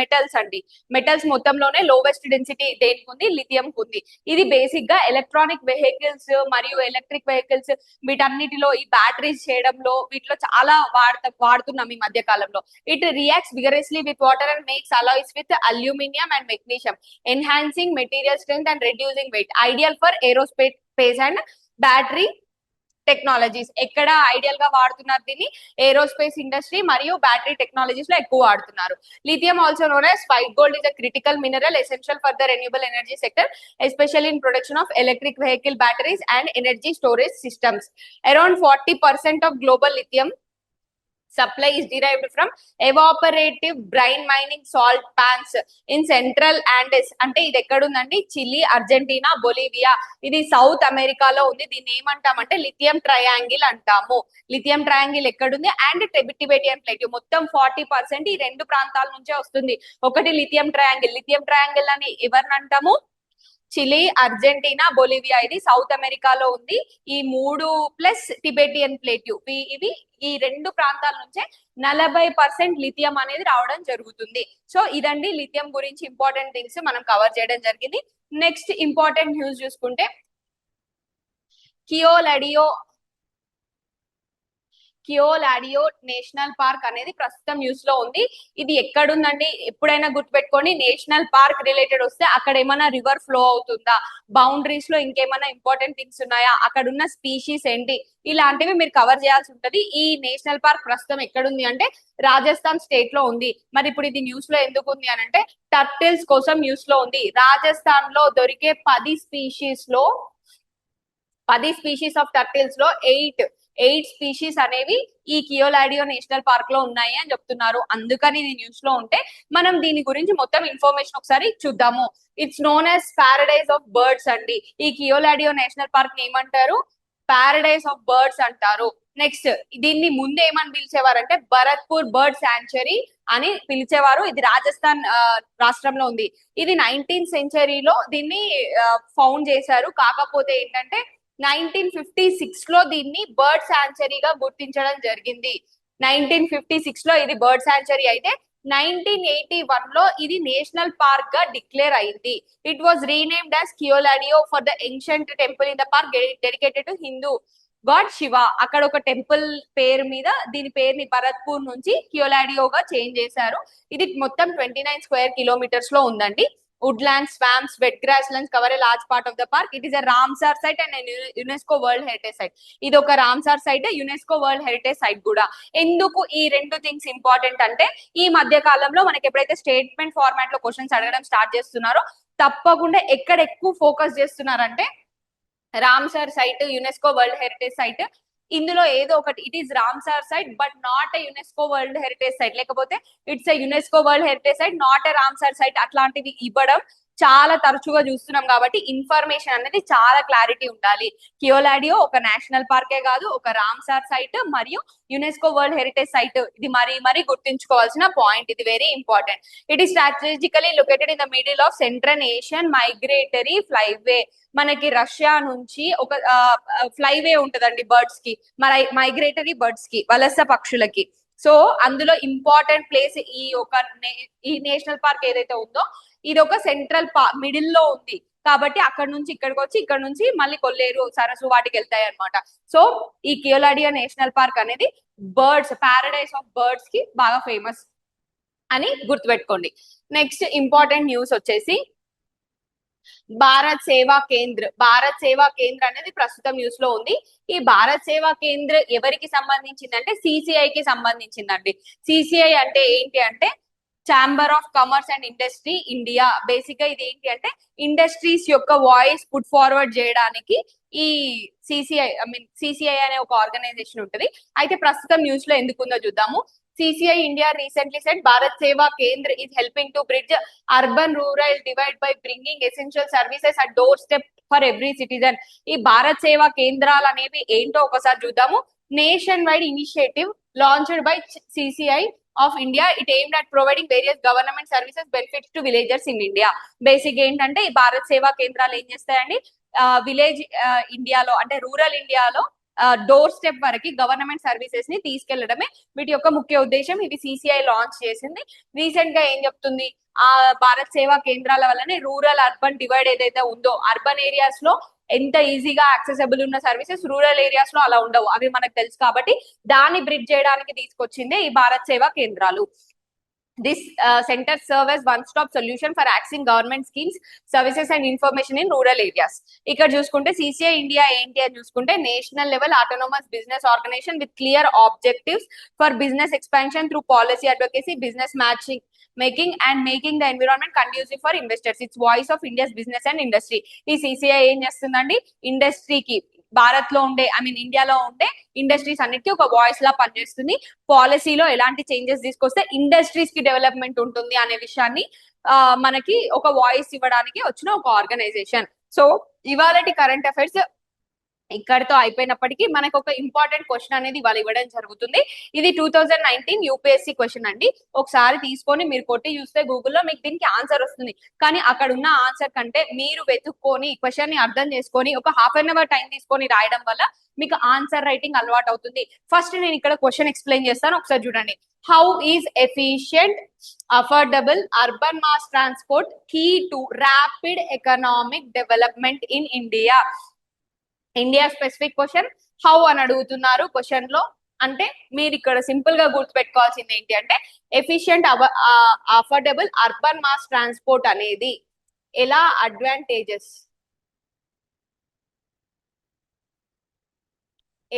metals అండి. మెటల్స్ మొత్తంలోనే లోవెస్ట్ డెన్సిటీ దేనికి ఉంది? లిథియం ఉంది. ఇది బేసిక్ గా ఎలక్ట్రానిక్ వెహికల్స్ మరియు ఎలక్ట్రిక్ వెహికల్స్ వీటన్నిటిలో ఈ బ్యాటరీస్ చేయడంలో వీటిలో చాలా వాడుతున్నాం ఈ మధ్య కాలంలో. It reacts vigorously with water and makes alloys with aluminium and magnesium, enhancing material strength and reducing weight, ideal for aerospace and battery technologies. ఎక్కడ ఐడియల్ గా వాడుతున్నారు దీన్ని? ఏరోస్పేస్ ఇండస్ట్రీ మరియు బ్యాటరీ టెక్నాలజీస్ లో ఎక్కువ వాడుతున్నారు. Lithium also known as white gold is a critical mineral essential for the renewable energy sector, especially in production of electric vehicle batteries and energy storage systems. Around 40% of global lithium supply is derived from evaporative brine mining salt pans in central Andes. అంటే ఇది ఎక్కడ ఉందండి? Chile, Argentina, Bolivia. ఇది సౌత్ అమెరికాలో ఉంది. దీన్ని ఏమంటామంటే లిథియం ట్రయాంగిల్ అంటాము. లిథియం ట్రయాంగిల్ ఎక్కడుంది? And Tibetan plateau. మొత్తం 40% ఈ రెండు ప్రాంతాల నుంచే వస్తుంది. ఒకటి లిథియం ట్రయాంగిల్ అని ఎవరిని అంటాము? Chile, Argentina, Bolivia. ఇది సౌత్ అమెరికాలో ఉంది. ఈ 3 ప్లస్ టిబెటియన్ ప్లేట్యూ, ఇవి ఈ రెండు ప్రాంతాల నుంచే 40% లిథియం అనేది రావడం జరుగుతుంది. సో ఇదండి లిథియం గురించి ఇంపార్టెంట్ థింగ్స్ మనం కవర్ చేయడం జరిగింది. నెక్స్ట్ ఇంపార్టెంట్ న్యూస్ చూసుకుంటే కియోలాడియో నేషనల్ పార్క్ అనేది ప్రస్తుతం న్యూస్ లో ఉంది. ఇది ఎక్కడుందండి? ఎప్పుడైనా గుర్తుపెట్టుకోండి, నేషనల్ పార్క్ రిలేటెడ్ వస్తే అక్కడ ఏమైనా రివర్ ఫ్లో అవుతుందా, బౌండరీస్ లో ఇంకేమైనా ఇంపార్టెంట్ థింగ్స్ ఉన్నాయా, అక్కడ ఉన్న స్పీషీస్ ఏంటి, ఇలాంటివి మీరు కవర్ చేయాల్సి ఉంటది. ఈ నేషనల్ పార్క్ ప్రస్తుతం ఎక్కడుంది అంటే రాజస్థాన్ స్టేట్ లో ఉంది. మరి ఇప్పుడు ఇది న్యూస్ లో ఎందుకు ఉంది అని అంటే టర్టిల్స్ కోసం న్యూస్ లో ఉంది. రాజస్థాన్ లో దొరికే 10 స్పీషీస్ ఆఫ్ టర్టిల్స్ లో 8 స్పీషీస్ అనేవి ఈ కియోలాడియో నేషనల్ పార్క్ లో ఉన్నాయి అని చెప్తున్నారు. అందుకని ఇది న్యూస్ లో ఉంటే మనం దీని గురించి మొత్తం ఇన్ఫర్మేషన్ ఒకసారి చూద్దాము. It's known as Paradise of birds అండి. ఈ కియోలాడియో నేషనల్ పార్క్ ని ఏమంటారు? ప్యారడైజ్ ఆఫ్ బర్డ్స్ అంటారు. నెక్స్ట్ దీన్ని ముందు ఏమని పిలిచేవారంటే భరత్పూర్ బర్డ్ శాంచురీ అని పిలిచేవారు. ఇది రాజస్థాన్ రాష్ట్రంలో ఉంది. ఇది 19th సెంచరీలో దీన్ని ఫౌండ్ చేశారు. కాకపోతే ఏంటంటే 1956 లో దీన్ని బర్డ్ శాంచరీగా గుర్తించడం జరిగింది. 1956 లో ఇది బర్డ్ శాంచరీ అయితే 1981 లో ఇది నేషనల్ పార్క్ గా డిక్లేర్ అయింది. It was renamed as Keoladeo for the ancient temple in the park dedicated to Hindu God Shiva. అక్కడ ఒక టెంపుల్ పేరు మీద దీని పేరుని భరత్పూర్ నుంచి కియోలాడియోగా చేంజ్ చేశారు. ఇది మొత్తం 29 స్క్వేర్ కిలోమీటర్స్ లో ఉందండి. woodlands, swamps, wet grasslands cover a large part of the park. It is a Ramsar site and a UNESCO World Heritage Site. ఇది ఒక Ramsar site, UNESCO world heritage site కూడా. ఎందుకు ఈ రెండు థింగ్స్ ఇంపార్టెంట్ అంటే ఈ మధ్య కాలంలో మనకి ఎప్పుడైతే స్టేట్మెంట్ ఫార్మాట్ లో క్వశ్చన్స్ అడగడం స్టార్ట్ చేస్తున్నారో తప్పకుండా ఎక్కడ ఎక్కువ ఫోకస్ చేస్తున్నారంటే Ramsar site, UNESCO world heritage site. ఇందులో ఏదో ఒకటి, it is Ramsar site but not a UNESCO world heritage site, లేకపోతే it's a UNESCO world heritage site not a Ramsar site, అట్లాంటివి ఇవ్వడం చాలా తరచుగా చూస్తున్నాం కాబట్టి ఇన్ఫర్మేషన్ అనేది చాలా క్లారిటీ ఉండాలి. కియోలాడియో ఒక నేషనల్ పార్కే కాదు, ఒక రామ్సార్ సైట్ మరియు యునెస్కో వరల్డ్ హెరిటేజ్ సైట్. ఇది మరీ గుర్తుంచుకోవాల్సిన పాయింట్, ఇది very important. It is strategically located in the middle of central Asian migratory flyway. మనకి రష్యా నుంచి ఒక ఫ్లైవే ఉంటదండి బర్డ్స్ కి, మైగ్రేటరీ బర్డ్స్ కి, వలస పక్షులకి. సో అందులో ఇంపార్టెంట్ ప్లేస్ ఈ నేషనల్ పార్క్ ఏదైతే ఉందో ఇది ఒక సెంట్రల్ మిడిల్ లో ఉంది కాబట్టి అక్కడ నుంచి ఇక్కడికి వచ్చి ఇక్కడ నుంచి మళ్ళీ కొల్లేరు, సరస్సు వాటికి వెళ్తాయి అనమాట. సో ఈ కియోలాడియా నేషనల్ పార్క్ అనేది బర్డ్స్ ప్యారడైస్ ఆఫ్ బర్డ్స్ కి బాగా ఫేమస్ అని గుర్తుపెట్టుకోండి. నెక్స్ట్ ఇంపార్టెంట్ న్యూస్ వచ్చేసి భారత్ సేవా కేంద్ర. భారత్ సేవా కేంద్ర అనేది ప్రస్తుతం న్యూస్ లో ఉంది. ఈ భారత్ సేవా కేంద్ర ఎవరికి సంబంధించిందంటే సిసిఐ కి సంబంధించిందండి. సిసిఐ అంటే ఏంటి అంటే chamber of commerce and industry India. Basic గా ఇది ఏంటి అంటే ఇండస్ట్రీస్ యొక్క వాయిస్ పుట్ ఫార్వర్డ్ చేయడానికి ఈ సిసిఐ అనే ఒక ఆర్గనైజేషన్ ఉంటుంది. అయితే ప్రస్తుతం న్యూస్ లో ఎందుకుందో చూద్దాము. CCI India recently said Bharat Seva Kendra is helping to bridge urban-rural divide by bringing essential services at doorstep for every citizen. ఈ భారత్ సేవా కేంద్రాలు అనేవి ఏంటో ఒకసారి చూద్దాము. Nation wide initiative launched by CCI of India. It aimed at providing various government services benefits to villagers in India. Basic ఏంటంటే ఈ భారత్ సేవా కేంద్రాలు ఏం చేస్తాయండి, విలేజ్ ఇండియాలో అంటే రూరల్ ఇండియాలో డోర్ స్టెప్ వరకు గవర్నమెంట్ సర్వీసెస్ ని తీసుకెళ్లడమే వీటి యొక్క ముఖ్య ఉద్దేశం. ఇది సిసిఐ లాంచ్ చేసింది. రీసెంట్ గా ఏం చెప్తుంది, ఆ భారత్ సేవా కేంద్రాల వల్లనే రూరల్ అర్బన్ డివైడ్ ఏదైతే ఉందో, అర్బన్ ఏరియాస్ లో ఎంత ఈజీగా యాక్సెసిబుల్ ఉన్న సర్వీసెస్ రూరల్ ఏరియాస్ లో అలా ఉండవు, అవి మనకు తెలుసు కాబట్టి దాన్ని బ్రిడ్జ్ చేయడానికి తీసుకొచ్చిందే ఈ భారత్ సేవా కేంద్రాలు. This center serve as one-stop solution for accessing government schemes, services and information in rural areas. ఇక్కడ చూసుకుంటే సిసిఐ ఇండియా ఏంటి అని చూసుకుంటే national level autonomous business organisation with clear objectives for business expansion through policy advocacy, business making and making the environment conducive for investors. Its voice of India's business and industry. ఈ సిసిఐ ఏం చేస్తుందండి, ఇండస్ట్రీకి భారత్ లో ఉండే ఇండియాలో ఉండే ఇండస్ట్రీస్ అన్నిటికీ ఒక వాయిస్ లా పనిచేస్తుంది. పాలసీలో ఎలాంటి చేంజెస్ తీసుకొస్తే ఇండస్ట్రీస్ కి డెవలప్మెంట్ ఉంటుంది అనే విషయాన్ని మనకి ఒక వాయిస్ ఇవ్వడానికి వచ్చిన ఒక ఆర్గనైజేషన్. సో ఇవాళటి కరెంట్ అఫైర్స్ ఇక్కడితో అయిపోయినప్పటికీ మనకు ఒక ఇంపార్టెంట్ క్వశ్చన్ అనేది ఇవాళ ఇవ్వడం జరుగుతుంది. ఇది 2019 యూపీఎస్సీ క్వశ్చన్ అండి. ఒకసారి తీసుకొని మీరు కొట్టి చూస్తే గూగుల్లో మీకు దీనికి ఆన్సర్ వస్తుంది. కానీ అక్కడ ఉన్న ఆన్సర్ కంటే మీరు వెతుక్కొని క్వశ్చన్ ని అర్థం చేసుకొని ఒక ½ అన్ అవర్ టైం తీసుకొని రాయడం వల్ల మీకు ఆన్సర్ రైటింగ్ అలవాటు అవుతుంది. ఫస్ట్ నేను ఇక్కడ క్వశ్చన్ ఎక్స్ప్లెయిన్ చేస్తాను, ఒకసారి చూడండి. How is efficient affordable urban mass transport key to rapid economic development in India? India specific question, how అని అడుగుతున్నారు క్వశ్చన్ లో. అంటే మీరు ఇక్కడ సింపుల్ గా గుర్తుపెట్టుకోవాల్సింది ఏంటి అంటే efficient affordable urban mass transport అనేది ఎలా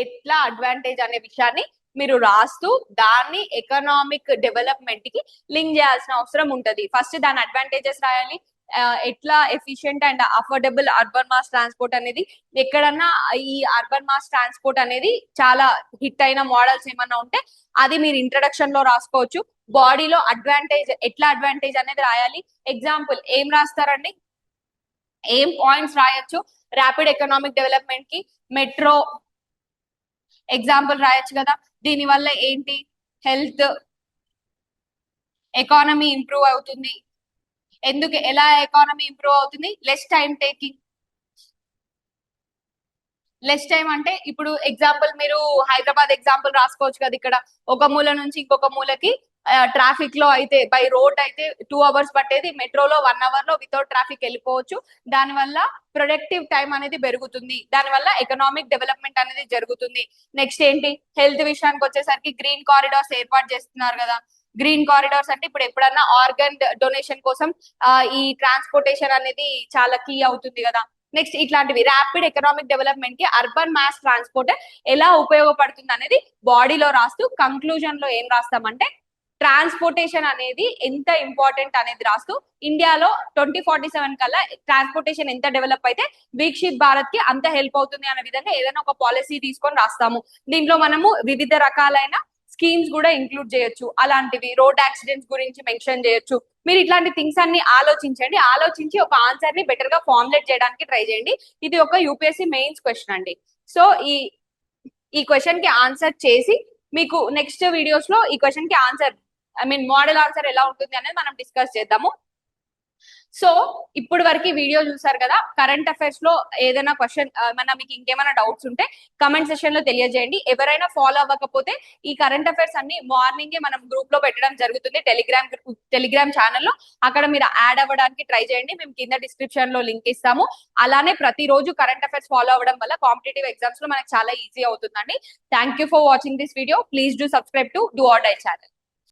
ఎట్లా అడ్వాంటేజ్ అనే విషయాన్ని మీరు రాస్తూ దాన్ని ఎకనామిక్ డెవలప్మెంట్ కి లింక్ చేయాల్సిన అవసరం ఉంటది. ఫస్ట్ దాని అడ్వాంటేజెస్ రాయాలి. ఎట్లా efficient and affordable urban mass transport అనేది, ఎక్కడన్నా ఈ అర్బన్ మాస్ ట్రాన్స్పోర్ట్ అనేది చాలా హిట్ అయిన మోడల్స్ ఏమన్నా ఉంటే అది మీరు ఇంట్రడక్షన్ లో రాసుకోవచ్చు. బాడీలో ఎట్లా అడ్వాంటేజ్ అనేది రాయాలి. ఎగ్జాంపుల్ ఏం రాస్తారండి, ఏం పాయింట్స్ రాయొచ్చు ర్యాపిడ్ ఎకనామిక్ డెవలప్మెంట్ కి? మెట్రో ఎగ్జాంపుల్ రాయొచ్చు కదా. దీని వల్ల ఏంటి, హెల్త్, ఎకానమీ ఇంప్రూవ్ అవుతుంది. ఎందుకు, ఎలా ఎకానమీ ఇంప్రూవ్ అవుతుంది? Less time taking. Less time అంటే ఇప్పుడు ఎగ్జాంపుల్ మీరు హైదరాబాద్ ఎగ్జాంపుల్ రాసుకోవచ్చు కదా. ఇక్కడ ఒక మూల నుంచి ఇంకొక మూలకి ట్రాఫిక్ లో అయితే బై రోడ్ అయితే 2 hours పట్టేది, మెట్రోలో 1 hour లో వితౌట్ ట్రాఫిక్ వెళ్ళిపోవచ్చు. దానివల్ల ప్రొడక్టివ్ టైం అనేది పెరుగుతుంది, దానివల్ల ఎకనామిక్ డెవలప్మెంట్ అనేది జరుగుతుంది. నెక్స్ట్ ఏంటి, హెల్త్ విషయానికి వచ్చేసరికి గ్రీన్ కారిడార్స్ ఏర్పాటు చేస్తున్నారు కదా. గ్రీన్ కారిడార్స్ అంటే ఇప్పుడు ఎప్పుడన్నా ఆర్గన్ డొనేషన్ కోసం ఈ ట్రాన్స్పోర్టేషన్ అనేది చాలా కీ అవుతుంది కదా. నెక్స్ట్ ఇట్లాంటివి ర్యాపిడ్ ఎకనామిక్ డెవలప్మెంట్ కి అర్బన్ మాస్ ట్రాన్స్పోర్ట్ ఎలా ఉపయోగపడుతుంది అనేది బాడీలో రాస్తూ కంక్లూజన్ లో ఏం రాస్తామంటే ట్రాన్స్పోర్టేషన్ అనేది ఎంత ఇంపార్టెంట్ అనేది రాస్తూ ఇండియాలో 2047 కల్లా ట్రాన్స్పోర్టేషన్ ఎంత డెవలప్ అయితే వీక్షిత్ భారత్ కి అంత హెల్ప్ అవుతుంది అనే విధంగా ఏదైనా ఒక పాలసీ తీసుకొని రాస్తాము. దీంట్లో మనము వివిధ రకాలైన స్కీమ్స్ కూడా ఇంక్లూడ్ చేయొచ్చు, అలాంటివి రోడ్ యాక్సిడెంట్స్ గురించి మెన్షన్ చేయొచ్చు. మీరు ఇట్లాంటి థింగ్స్ అన్ని ఆలోచించండి, ఆలోచించి ఒక ఆన్సర్ ని బెటర్ గా ఫార్ములేట్ చేయడానికి ట్రై చేయండి. ఇది ఒక యూపీఎస్సీ మెయిన్స్ క్వశ్చన్ అండి. సో ఈ క్వశ్చన్ కి ఆన్సర్ చేసి మీకు నెక్స్ట్ వీడియోస్ లో ఈ క్వశ్చన్ కి ఆన్సర్ మోడల్ ఆన్సర్ ఎలా ఉంటుంది అనేది మనం డిస్కస్ చేద్దాము. సో ఇప్పుడు వరకు వీడియో చూసారు కదా, కరెంట్ అఫైర్స్ లో ఏదైనా క్వశ్చన్ మీకు ఇంకేమైనా డౌట్స్ ఉంటే కమెంట్ సెక్షన్ లో తెలియజేయండి. ఎవరైనా ఫాలో అవ్వకపోతే ఈ కరెంట్ అఫైర్స్ అన్ని మార్నింగే మనం గ్రూప్ లో పెట్టడం జరుగుతుంది, టెలిగ్రామ్ ఛానల్లో. అక్కడ మీరు యాడ్ అవ్వడానికి ట్రై చేయండి, మేము కింద డిస్క్రిప్షన్ లో లింక్ ఇస్తాము. అలానే ప్రతిరోజు కరెంట్ అఫైర్స్ ఫాలో అవ్వడం వల్ల కాంపిటేటివ్ ఎగ్జామ్స్ లో మనకు చాలా ఈజీ అవుతుందండి. Thank you for watching this video. Please do subscribe to do or die channel.